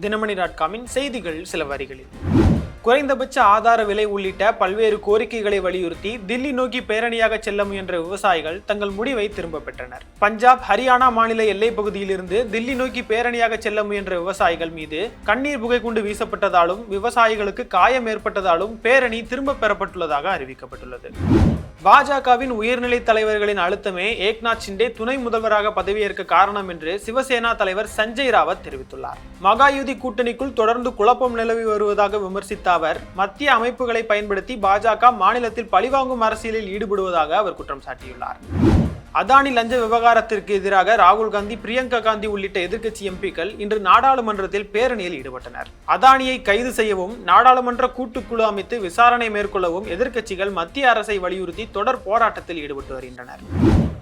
தினமணி.com செய்திகள் சில வரிகளில். குறைந்தபட்ச ஆதார விலை உள்ளிட்ட பல்வேறு கோரிக்கைகளை வலியுறுத்தி தில்லி நோக்கி பேரணியாக செல்ல முயன்ற விவசாயிகள் தங்கள் முடிவை திரும்ப பெற்றனர். பஞ்சாப், ஹரியானா மாநில எல்லைப் பகுதியிலிருந்து தில்லி நோக்கி பேரணியாக செல்ல முயன்ற விவசாயிகள் மீது கண்ணீர் புகை குண்டு வீசப்பட்டதாலும் விவசாயிகளுக்கு காயம் ஏற்பட்டதாலும் பேரணி திரும்ப பெறப்பட்டுள்ளதாக அறிவிக்கப்பட்டுள்ளது. பாஜகவின் உயர்நிலை தலைவர்களின் அழுத்தமே ஏக்நாத் ஷிண்டே துணை முதல்வராக பதவியேற்க காரணம் என்று சிவசேனா தலைவர் சஞ்சய் ராவத் தெரிவித்துள்ளார். மகாயுதி கூட்டணிக்குள் தொடர்ந்து குழப்பம் நிலவி வருவதாக விமர்சித்த அவர் மத்திய அமைப்புகளை பயன்படுத்தி பாஜக மாநிலத்தில் பழிவாங்கும் அரசியலில் ஈடுபடுவதாக அவர் குற்றம் சாட்டியுள்ளார். அதானி லஞ்ச விவகாரத்திற்கு எதிராக ராகுல் காந்தி, பிரியங்கா காந்தி உள்ளிட்ட எதிர்க்கட்சி எம்பிக்கள் இன்று நாடாளுமன்றத்தில் பேரணியில் ஈடுபட்டனர். அதானியை கைது செய்யவும் நாடாளுமன்ற கூட்டுக்குழு அமைத்து விசாரணை மேற்கொள்ளவும் எதிர்க்கட்சிகள் மத்திய அரசை வலியுறுத்தி தொடர் போராட்டத்தில் ஈடுபட்டு வருகின்றனர்.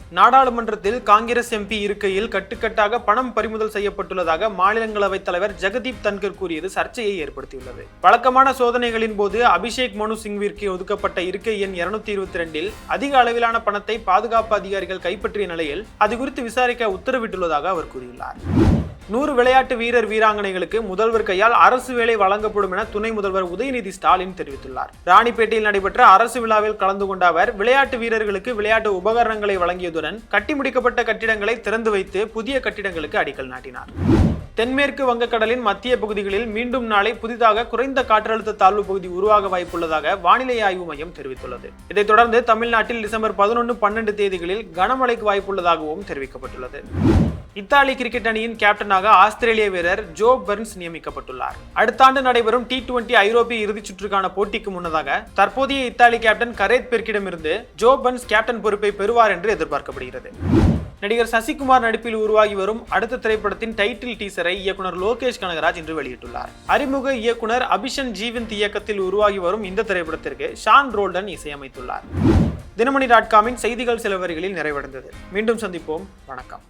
நாடாளுமன்றத்தில் காங்கிரஸ் எம்பி இருக்கையில் கட்டுக்கட்டாக பணம் பறிமுதல் செய்யப்பட்டுள்ளதாக மாநிலங்களவைத் தலைவர் ஜெகதீப் தன்கர் கூறியது சர்ச்சையை ஏற்படுத்தியுள்ளது. வழக்கமான சோதனைகளின் போது அபிஷேக் மனு சிங்விற்கு ஒதுக்கப்பட்ட இருக்கை எண் 222 அதிக அளவிலான பணத்தை பாதுகாப்பு அதிகாரிகள் கைப்பற்றிய நிலையில் அது குறித்து விசாரிக்க உத்தரவிட்டுள்ளதாக அவர் கூறியுள்ளார். 100 விளையாட்டு வீரர் வீராங்கனைகளுக்கு முதல்வர் கையால் அரசு வேலை வழங்கப்படும் என துணை முதல்வர் உதயநிதி ஸ்டாலின் தெரிவித்துள்ளார். ராணிப்பேட்டையில் நடைபெற்ற அரசு விழாவில் கலந்து கொண்ட அவர் விளையாட்டு வீரர்களுக்கு விளையாட்டு உபகரணங்களை வழங்கியதுடன் கட்டி முடிக்கப்பட்ட கட்டிடங்களை திறந்து வைத்து புதிய கட்டிடங்களுக்கு அடிக்கல் நாட்டினார். தென்மேற்கு வங்கக்கடலின் மத்திய பகுதிகளில் மீண்டும் நாளை புதிதாக குறைந்த காற்றழுத்த தாழ்வு பகுதி உருவாக வாய்ப்புள்ளதாக வானிலை ஆய்வு மையம் தெரிவித்துள்ளது. இதைத் தொடர்ந்து தமிழ்நாட்டில் டிசம்பர் 11, 12 தேதிகளில் கனமழைக்கு வாய்ப்புள்ளதாகவும் தெரிவிக்கப்பட்டுள்ளது. இத்தாலி கிரிக்கெட் அணியின் கேப்டனாக ஆஸ்திரேலிய வீரர் ஜோ பர்ன்ஸ் நியமிக்கப்பட்டுள்ளார். அடுத்த ஆண்டு நடைபெறும் T20 ஐரோப்பிய இறுதிச் சுற்றுக்கான போட்டிக்கு முன்னதாக தற்போதைய இத்தாலி கேப்டன் கரேத் பெர்க்கிடமிருந்து ஜோ பர்ன்ஸ் கேப்டன் பொறுப்பை பெறுவார் என்று எதிர்பார்க்கப்படுகிறது. நடிகர் சசிகுமார் நடிப்பில் உருவாகி வரும் அடுத்த திரைப்படத்தின் டைட்டில் டீசரை இயக்குனர் லோகேஷ் கனகராஜ் இன்று வெளியிட்டுள்ளார். அறிமுக இயக்குனர் அபிஷன் ஜீவந்த் இயக்கத்தில் உருவாகி வரும் இந்த திரைப்படத்திற்கு ஷான் ரோல்டன் இசையமைத்துள்ளார். தினமணி.com செய்திகள் சில வரிகளில் நிறைவடைந்தது. மீண்டும் சந்திப்போம். வணக்கம்.